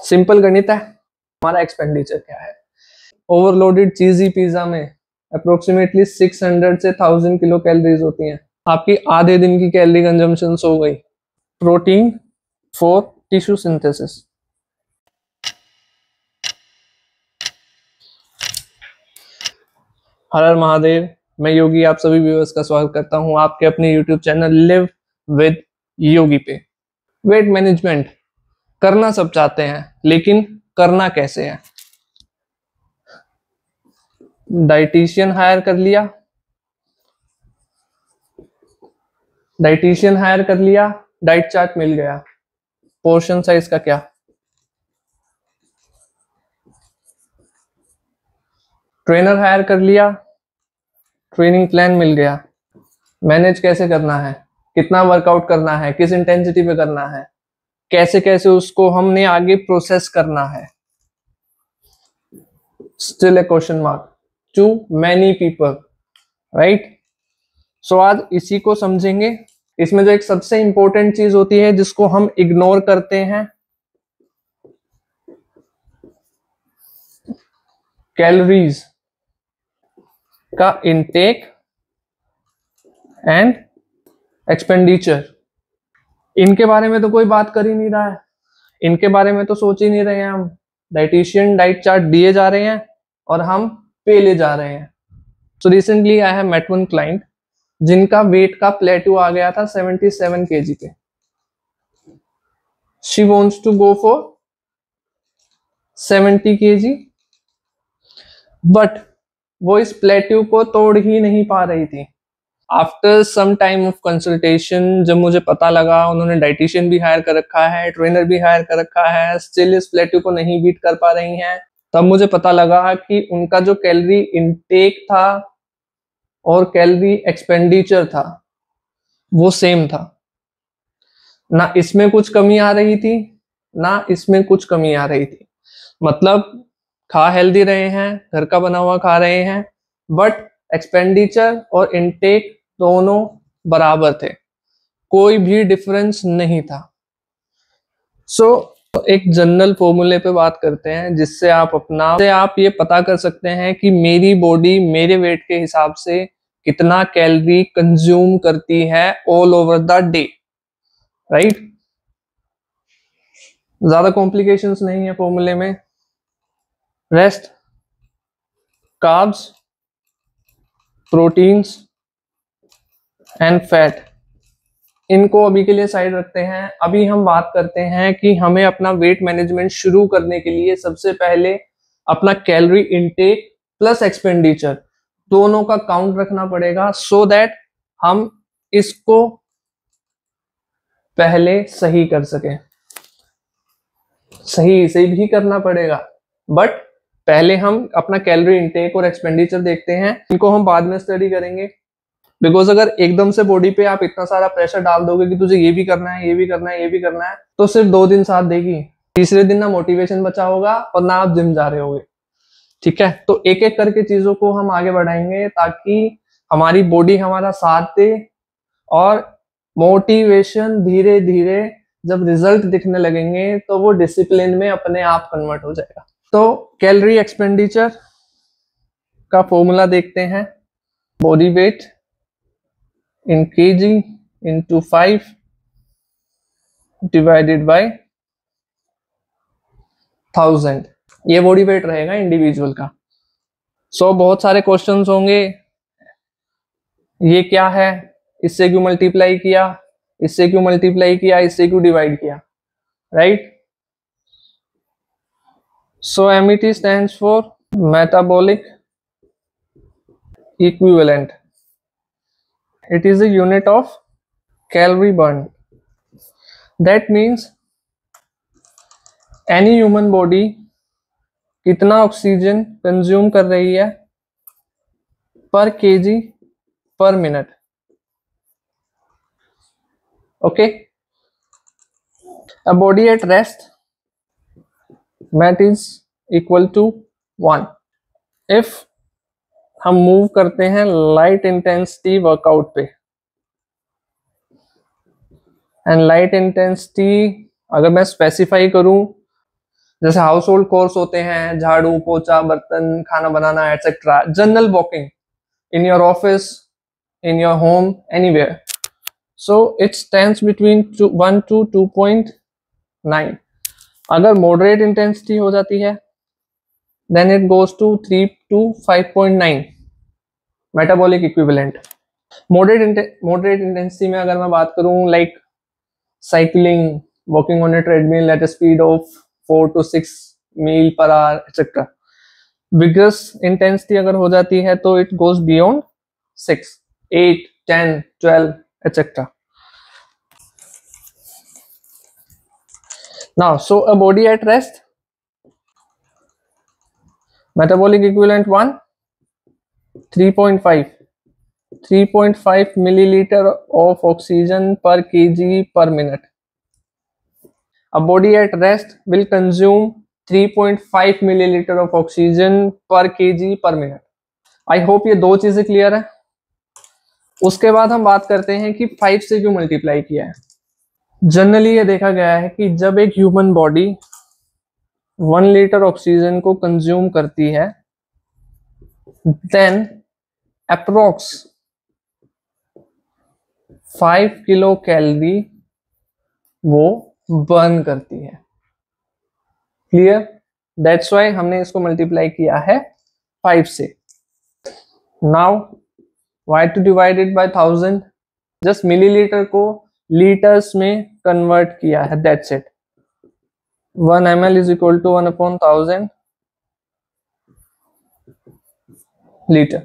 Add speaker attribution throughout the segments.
Speaker 1: Simple गणित है। हमारा एक्सपेंडिचर क्या है? ओवरलोडेड चीजी पिज्जा में अप्रोक्सीमेटली 600 से 1000 किलो कैलोरीज होती हैं। आपकी आधे दिन की कैलोरी कंजम्पशन हो गई। Protein for tissue synthesis. Har Har Mahadev. मैं योगी आप सभी व्यूअर्स का स्वागत करता हूं आपके अपने यूट्यूब चैनल लिव विद योगी पे। वेट मैनेजमेंट करना सब चाहते हैं, लेकिन करना कैसे है? डाइटिशियन हायर कर लिया, डाइट चार्ट मिल गया, पोर्शन साइज का क्या? ट्रेनर हायर कर लिया, ट्रेनिंग प्लान मिल गया। मैनेज कैसे करना है, कितना वर्कआउट करना है, किस इंटेंसिटी पे करना है, कैसे कैसे उसको हमने आगे प्रोसेस करना है। Still a question mark to many people, right? So आज इसी को समझेंगे। इसमें जो एक सबसे इंपॉर्टेंट चीज होती है जिसको हम इग्नोर करते हैं, कैलोरीज का इनटेक एंड एक्सपेंडिचर। इनके बारे में तो कोई बात कर ही नहीं रहा है, इनके बारे में तो सोच ही नहीं रहे हैं हम। डाइटिशियन डाइट चार्ट दिए जा रहे हैं और हम पे ले जा रहे हैं। So recently I have met one client जिनका वेट का प्लेटू आ गया था 77 kg पे। She wants to go for 70 kg, but वो इस प्लेट्यू को तोड़ ही नहीं पा रही थी। After some time of consultation जब मुझे पता लगा उन्होंने डाइटिशियन भी हायर कर रखा है, ट्रेनर भी हायर कर रखा है, स्टिल इस प्लेट्यू को नहीं बीट कर पा रही हैं, तब मुझे पता लगा कि उनका जो कैलोरी इनटेक था और कैलोरी एक्सपेंडिचर था वो सेम था। ना इसमें कुछ कमी आ रही थी, ना इसमें कुछ कमी आ रही थी। मतलब खा हेल्दी रहे हैं, घर का बना हुआ खा रहे हैं, बट एक्सपेंडिचर और इनटेक दोनों बराबर थे, कोई भी डिफरेंस नहीं था। सो एक जनरल फॉर्मूले पे बात करते हैं जिससे आप ये पता कर सकते हैं कि मेरी बॉडी मेरे वेट के हिसाब से कितना कैलोरी कंज्यूम करती है all over the day, right? ज्यादा कॉम्प्लिकेशंस नहीं है फॉर्मूले में। Rest, carbs, proteins and fat, इनको अभी के लिए साइड रखते हैं। अभी हम बात करते हैं कि हमें अपना वेट मैनेजमेंट शुरू करने के लिए सबसे पहले अपना कैलोरी इनटेक प्लस एक्सपेंडिचर दोनों का काउंट रखना पड़ेगा, सो दैट हम इसको पहले सही कर सके। सही से भी करना पड़ेगा, बट पहले हम अपना कैलोरी इनटेक और एक्सपेंडिचर देखते हैं, इनको हम बाद में स्टडी करेंगे। बिकॉज अगर एकदम से बॉडी पे आप इतना सारा प्रेशर डाल दोगे कि तुझे ये भी करना है, ये भी करना है, ये भी करना है, तो सिर्फ 2 दिन साथ देगी, तीसरे दिन ना मोटिवेशन बचा होगा और ना आप जिम जा रहे होगे। ठीक है, तो एक एक करके चीजों को हम आगे बढ़ाएंगे ताकि हमारी बॉडी हमारा साथ दे और मोटिवेशन धीरे धीरे जब रिजल्ट दिखने लगेंगे तो वो डिसिप्लिन में अपने आप कन्वर्ट हो जाएगा। तो कैलोरी एक्सपेंडिचर का फॉर्मूला देखते हैं। Body weight in kg into 5 divided by 1000, ये बॉडी वेट रहेगा इंडिविजुअल का। सो बहुत सारे क्वेश्चंस होंगे, ये क्या है, इससे क्यों मल्टीप्लाई किया, इससे क्यों मल्टीप्लाई किया, इससे क्यों डिवाइड किया, right? So MET stands for metabolic equivalent. It is a unit of calorie burn. That means any human body कितना ऑक्सीजन कंज्यूम कर रही है पर केजी पर minute. Okay, a body at rest MET is equal to 1. if हम move करते हैं light intensity workout पे, एंड लाइट इंटेंसिटी अगर मैं स्पेसिफाई करूं, जैसे हाउस होल्ड कोर्स होते हैं, झाड़ू पोछा बर्तन खाना बनाना etcetera, general walking in your office, in your home, anywhere. So it stands between 1 to 2.9। अगर मॉडरेट इंटेंसिटी हो जाती है then it goes to 3 to 5.9 metabolic equivalent. Moderate intensity में अगर मैं बात करूं like cycling, walking on a treadmill at a speed of 4 to 6 मील per hour etcetera. Vigorous intensity अगर हो जाती है तो it goes beyond 6, 8, 10, 12 etcetera. Now, so a body at rest, metabolic equivalent 1, 3.5, 3.5 milliliter of oxygen per kg per minute. A body at rest will consume 3.5 milliliter of oxygen per kg per minute. I hope ये दो चीजें clear है। उसके बाद हम बात करते हैं कि 5 से क्यों मल्टीप्लाई किया है। जनरली ये देखा गया है कि जब एक ह्यूमन बॉडी 1 लीटर ऑक्सीजन को कंज्यूम करती है देन अप्रोक्स 5 किलो कैलोरी वो बर्न करती है। क्लियर? दैट्स वाई हमने इसको मल्टीप्लाई किया है 5 से। Now why to divide it by 1000, just millilitre को लीटर्स में कन्वर्ट किया है, that's it. 1 ml is equal to 1/1000 litre,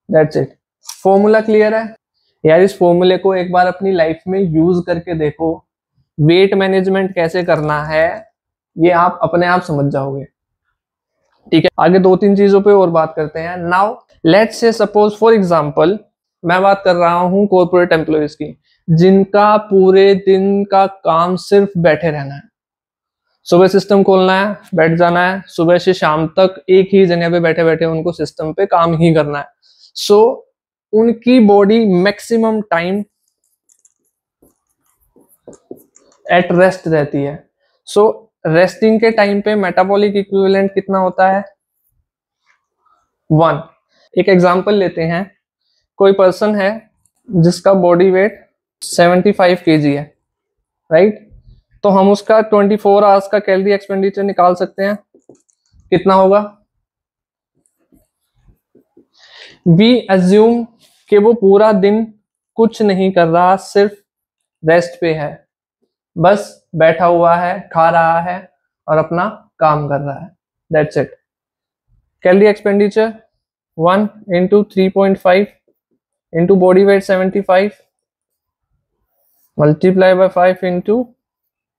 Speaker 1: that's it. Formula clear है यार? इस फॉर्मूले को एक बार अपनी लाइफ में यूज करके देखो, वेट मैनेजमेंट कैसे करना है ये आप अपने आप समझ जाओगे। ठीक है, आगे 2-3 चीजों पे और बात करते हैं। Now let's say suppose for example मैं बात कर रहा हूं कॉर्पोरेट एम्प्लॉयज की, जिनका पूरे दिन का काम सिर्फ बैठे रहना है। सुबह सिस्टम खोलना है, बैठ जाना है, सुबह से शाम तक एक ही जगह पे बैठे बैठे उनको सिस्टम पे काम ही करना है। सो उनकी body maximum time at rest रहती है। सो रेस्टिंग के टाइम पे मेटाबॉलिक इक्विवेलेंट कितना होता है? 1। एक एग्जांपल लेते हैं, कोई पर्सन है जिसका बॉडी वेट 75 kg है, राइट? तो हम उसका 24 आवर्स का कैलोरी एक्सपेंडिचर निकाल सकते हैं। कितना होगा? वी अज्यूम कि वो पूरा दिन कुछ नहीं कर रहा, सिर्फ रेस्ट पे है, बस बैठा हुआ है, खा रहा है और अपना काम कर रहा है, that's it. Calorie expenditure 1 into 3.5 into body weight 75 multiply by 5 into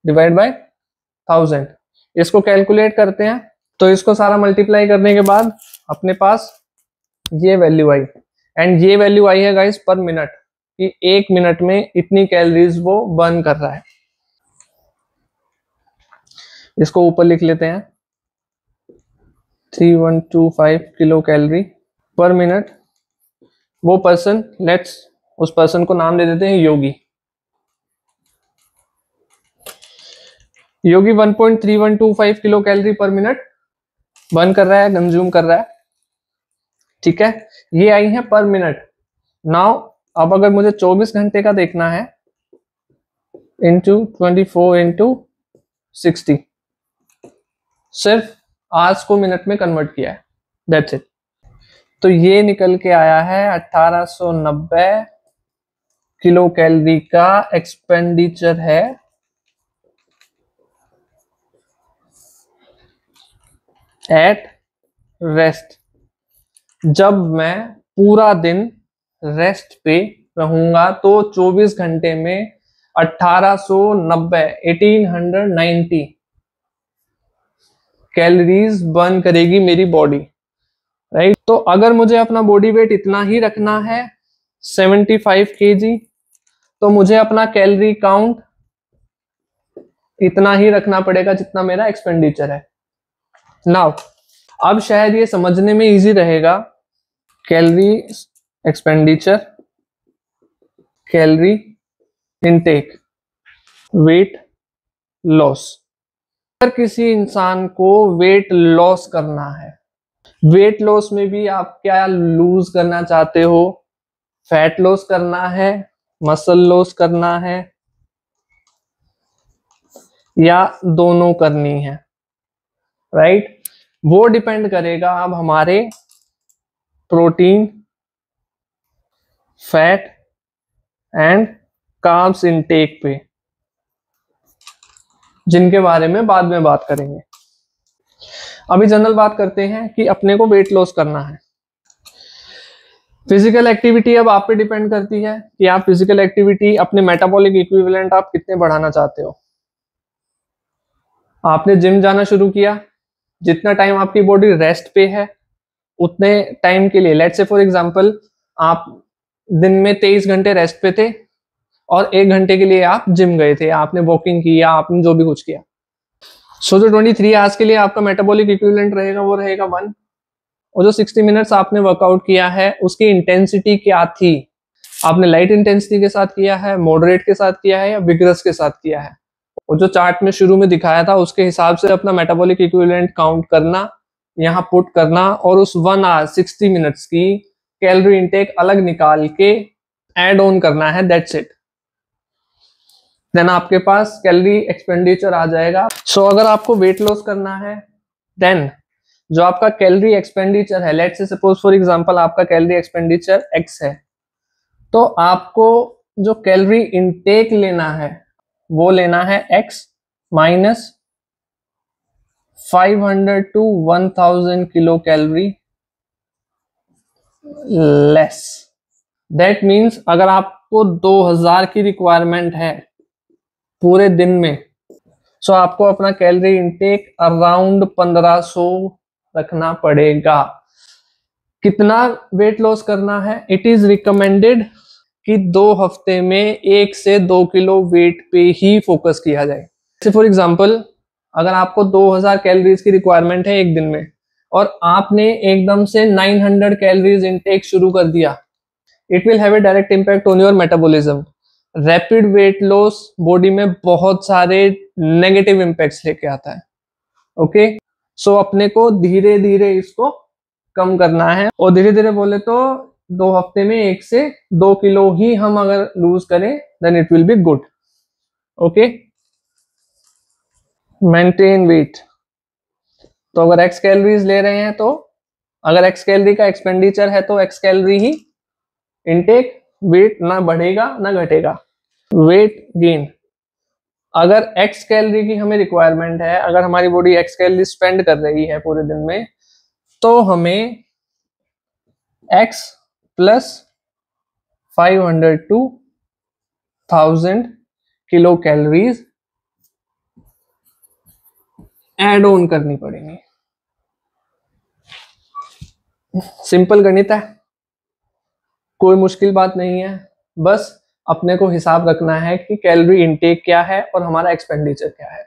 Speaker 1: divide by 1000। इसको कैलकुलेट करते हैं तो इसको सारा मल्टीप्लाई करने के बाद अपने पास ये वैल्यू आई, एंड ये वैल्यू आई है गाइस पर मिनट, कि 1 मिनट में इतनी कैलोरीज वो बर्न कर रहा है। इसको ऊपर लिख लेते हैं, 3125 किलो कैलोरी पर मिनट। वो पर्सन, लेट्स उस पर्सन को नाम दे देते हैं योगी। योगी 1.3125 किलो कैलोरी पर मिनट बर्न कर रहा है, कंज्यूम कर रहा है। ठीक है, ये आई है पर मिनट। नाउ अब अगर मुझे 24 घंटे का देखना है, इंटू 24 इंटू 60, सिर्फ आवर्स को मिनट में कन्वर्ट किया है, दैट्स इट। तो ये निकल के आया है 1890 किलो कैलोरी का एक्सपेंडिचर है एट रेस्ट। जब मैं पूरा दिन रेस्ट पे रहूंगा तो 24 घंटे में 1890 कैलोरीज बर्न करेगी मेरी बॉडी, राइट? तो अगर मुझे अपना बॉडी वेट इतना ही रखना है 75 kg, तो मुझे अपना कैलोरी काउंट इतना ही रखना पड़ेगा जितना मेरा एक्सपेंडिचर है। नाउ अब शायद ये समझने में इजी रहेगा, calorie expenditure, calorie intake, weight loss. अगर किसी इंसान को वेट लॉस करना है, वेट लॉस में भी आप क्या लूज करना चाहते हो? फैट लॉस करना है, मसल लॉस करना है, या दोनों करनी है, राइट? वो डिपेंड करेगा अब हमारे protein, fat and carbs intake पे, जिनके बारे में बाद में बात करेंगे। अभी जनरल बात करते हैं कि अपने को वेट लॉस करना है। फिजिकल एक्टिविटी अब आप पे डिपेंड करती है कि आप फिजिकल एक्टिविटी, अपने मेटाबॉलिक इक्विवेलेंट आप कितने बढ़ाना चाहते हो। आपने जिम जाना शुरू किया, जितना टाइम आपकी बॉडी रेस्ट पे है उतने टाइम के लिए, लेट्स से फॉर एग्जांपल आप दिन में 23 घंटे रेस्ट पे थे और 1 घंटे के लिए आप जिम गए थे, आपने वॉकिंग की या आपने जो भी कुछ किया। सो जो 23 आवर्स के लिए आपका मेटाबॉलिक इक्विवेलेंट रहेगा वो रहेगा 1। और जो 60 मिनट्स आपने वर्कआउट किया है उसकी इंटेंसिटी क्या थी? आपने लाइट इंटेंसिटी के साथ किया है, मॉडरेट के साथ किया है, या विगरस के साथ किया है? और जो चार्ट में शुरू में दिखाया था उसके हिसाब से अपना मेटाबॉलिक इक्विवेलेंट काउंट करना, यहाँ पुट करना, और उस 1 आवर 60 मिनट्स की कैलोरी इनटेक अलग निकाल के एड ऑन करना है, दैट्स इट। देन आपके पास कैलोरी एक्सपेंडिचर आ जाएगा। सो अगर आपको वेट लॉस करना है देन जो आपका कैलोरी एक्सपेंडिचर है, let's say suppose for example आपका कैलोरी एक्सपेंडिचर x है, तो आपको जो कैलोरी इनटेक लेना है वो लेना है x minus 500 to 1000 kilo calorie less. That means अगर आपको 2000 की रिक्वायरमेंट है पूरे दिन में, सो आपको अपना कैलोरी इनटेक अराउंड 1500 रखना पड़ेगा। कितना वेट लॉस करना है? इट इज रिकमेंडेड कि 2 हफ्ते में 1 से 2 किलो वेट पे ही फोकस किया जाए। जैसे फॉर एग्जांपल अगर आपको 2000 कैलोरीज की रिक्वायरमेंट है एक दिन में और आपने एकदम से 900 कैलोरीज इनटेक शुरू कर दिया, it will have a direct impact on your metabolism. Rapid weight loss body में बहुत सारे नेगेटिव इम्पैक्ट्स लेके आता है। ओके, सो अपने को धीरे धीरे इसको कम करना है, और धीरे धीरे बोले तो 2 हफ्ते में 1 से 2 किलो ही हम अगर लूज करें then it will be good. Okay, maintain weight. तो अगर x कैलोरीज ले रहे हैं तो अगर x कैलोरी का एक्सपेंडिचर है तो x कैलोरी ही इनटेक, वेट ना बढ़ेगा ना घटेगा। वेट गेन, अगर x कैलोरी की हमें रिक्वायरमेंट है, अगर हमारी बॉडी x कैलोरी स्पेंड कर रही है पूरे दिन में, तो हमें x plus 500 to 1000 kilo calories add on करनी पड़ेंगी। सिंपल गणित है, कोई मुश्किल बात नहीं है। बस अपने को हिसाब रखना है कि कैलोरी इनटेक क्या है और हमारा एक्सपेंडिचर क्या है।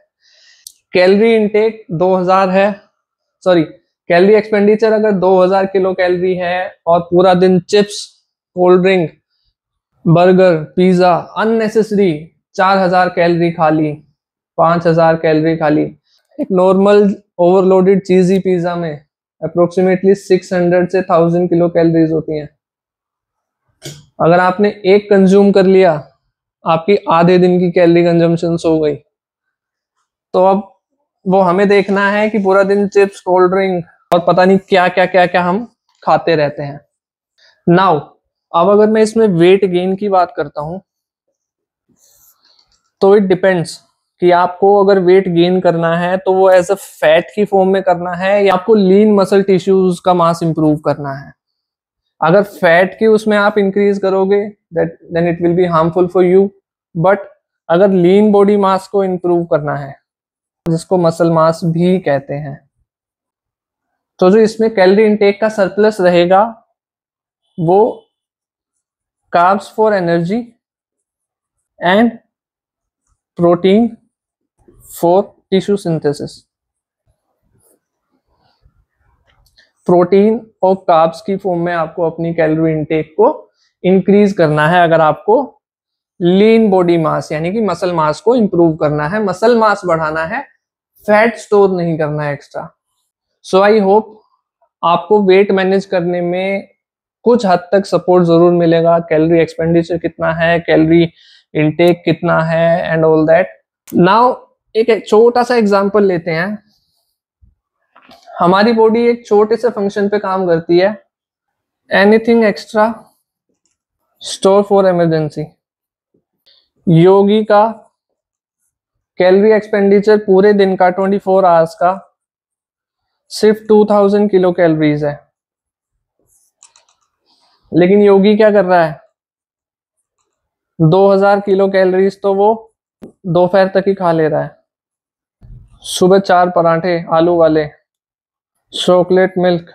Speaker 1: कैलोरी इनटेक 2000 है, सॉरी कैलोरी एक्सपेंडिचर अगर 2000 किलो कैलोरी है और पूरा दिन chips, cold drink, burger, pizza, unnecessary 4000 calorie खा ली, 5000 कैलोरी खा ली। एक नॉर्मल ओवरलोडेड चीजी पिज्जा में अप्रोक्सीमेटली 600 से 1000 किलो कैलोरीज होती हैं। अगर आपने एक कंज्यूम कर लिया, आपकी आधे दिन की कैलोरी कंजम्पशन हो गई। तो अब वो हमें देखना है कि पूरा दिन चिप्स, कोल्ड ड्रिंक और पता नहीं क्या क्या क्या क्या हम खाते रहते हैं। नाउ अब अगर मैं इसमें वेट गेन की बात करता हूं तो इट डिपेंड्स कि आपको अगर वेट गेन करना है तो वो एज अ फैट की फॉर्म में करना है या आपको लीन मसल टिश्यूज का मास इंप्रूव करना है। अगर फैट की उसमें आप इंक्रीज करोगे then it will be harmful for you, but अगर लीन बॉडी मास को इंप्रूव करना है, जिसको मसल मास भी कहते हैं, तो जो इसमें कैलोरी इनटेक का सरप्लस रहेगा वो carbs for energy and protein for tissue synthesis. Protein और कार्ब्स की फॉर्म में आपको अपनी कैलोरी इनटेक को इंक्रीज करना है अगर आपको लीन बॉडी मास यानी कि मसल मास को इंप्रूव करना है, मसल मास बढ़ाना है, फैट स्टोर नहीं करना है एक्स्ट्रा। सो आई होप आपको वेट मैनेज करने में कुछ हद तक सपोर्ट जरूर मिलेगा। कैलोरी एक्सपेंडिचर कितना है, कैलोरी इनटेक कितना है एंड ऑल दैट। नाउ एक छोटा सा एग्जांपल लेते हैं। हमारी बॉडी एक छोटे से फंक्शन पे काम करती है, anything extra store for emergency. Yogi का कैलोरी एक्सपेंडिचर पूरे दिन का 24 आवर्स का सिर्फ 2000 किलो कैलोरीज है, लेकिन योगी क्या कर रहा है, 2000 किलो कैलोरीज तो वो दोपहर तक ही खा ले रहा है। सुबह 4 पराठे आलू वाले, chocolate milk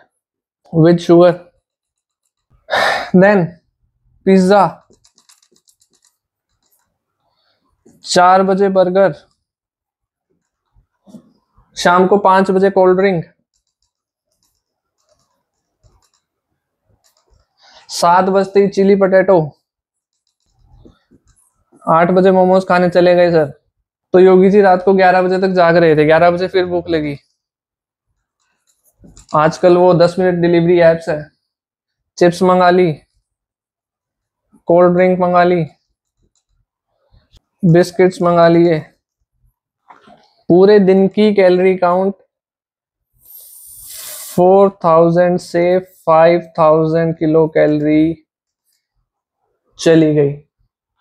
Speaker 1: with sugar, then pizza, 4 बजे बर्गर, शाम को 5 बजे कोल्ड ड्रिंक, 7 बजते ही चिली पटेटो, 8 बजे मोमोज खाने चले गए सर। तो योगी जी रात को 11 बजे तक जाग रहे थे, 11 बजे फिर भूख लगी। आजकल वो 10 मिनट डिलीवरी एप्स है, चिप्स मंगा ली, कोल्ड ड्रिंक मंगा ली, बिस्किट्स मंगा लिए। पूरे दिन की कैलोरी काउंट 4000 से 5000 किलो कैलोरी चली गई।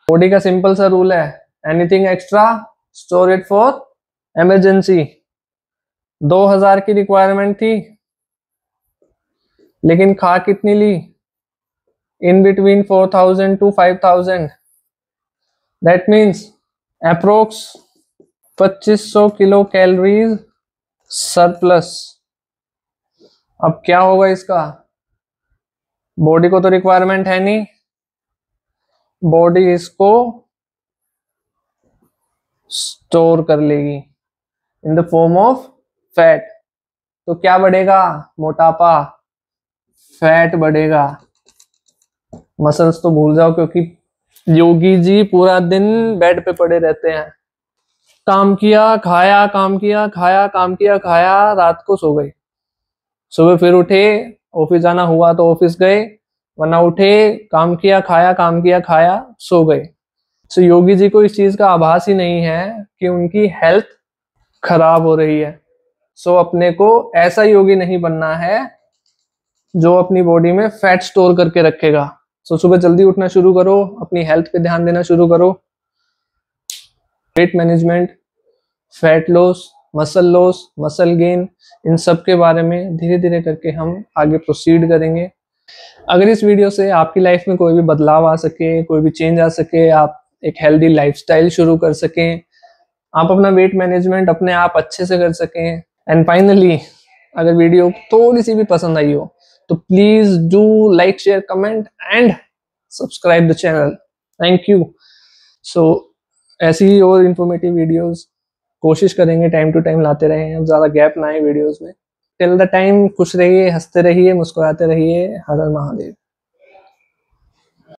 Speaker 1: बॉडी का सिंपल सा रूल है, anything extra store it for emergency. 2000 की रिक्वायरमेंट थी, लेकिन खा कितनी ली, in between 4000 to 5000। That means approx 2500 kilo calories surplus. अब क्या होगा इसका, बॉडी को तो रिक्वायरमेंट है नहीं, बॉडी इसको स्टोर कर लेगी in the form of fat. तो क्या बढ़ेगा, मोटापा, फैट बढ़ेगा। मसल्स तो भूल जाओ, क्योंकि योगी जी पूरा दिन बेड पे पड़े रहते हैं। काम किया खाया, काम किया खाया, काम किया खाया, रात को सो गए, सुबह फिर उठे, ऑफिस जाना हुआ तो ऑफिस गए, वरना उठे, काम किया खाया, काम किया खाया, सो गए। तो योगी जी को इस चीज का आभास ही नहीं है कि उनकी हेल्थ खराब हो रही है। सो अपने को ऐसा योगी नहीं बनना है जो अपनी बॉडी में फैट स्टोर करके रखेगा। सो सुबह जल्दी उठना शुरू करो, अपनी हेल्थ पे ध्यान देना शुरू करो। Weight management, fat loss, muscle gain, इन सब के बारे में धीरे धीरे करके हम आगे प्रोसीड करेंगे। अगर इस वीडियो से आपकी लाइफ में कोई भी बदलाव आ सके, कोई भी चेंज आ सके, आप एक हेल्दी लाइफस्टाइल शुरू कर सकें, आप अपना वेट मैनेजमेंट अपने आप अच्छे से कर सकें, एंड फाइनली अगर वीडियो थोड़ी सी भी पसंद आई हो तो please do like, share, comment and subscribe the channel. Thank you. So ऐसी ही और इंफॉर्मेटिव वीडियोस कोशिश करेंगे टाइम टू टाइम लाते रहे, अब ज्यादा गैप ना आए वीडियोस में। टिल द टाइम खुश रहिए, हंसते रहिए, मुस्कुराते रहिए। हर हर महादेव।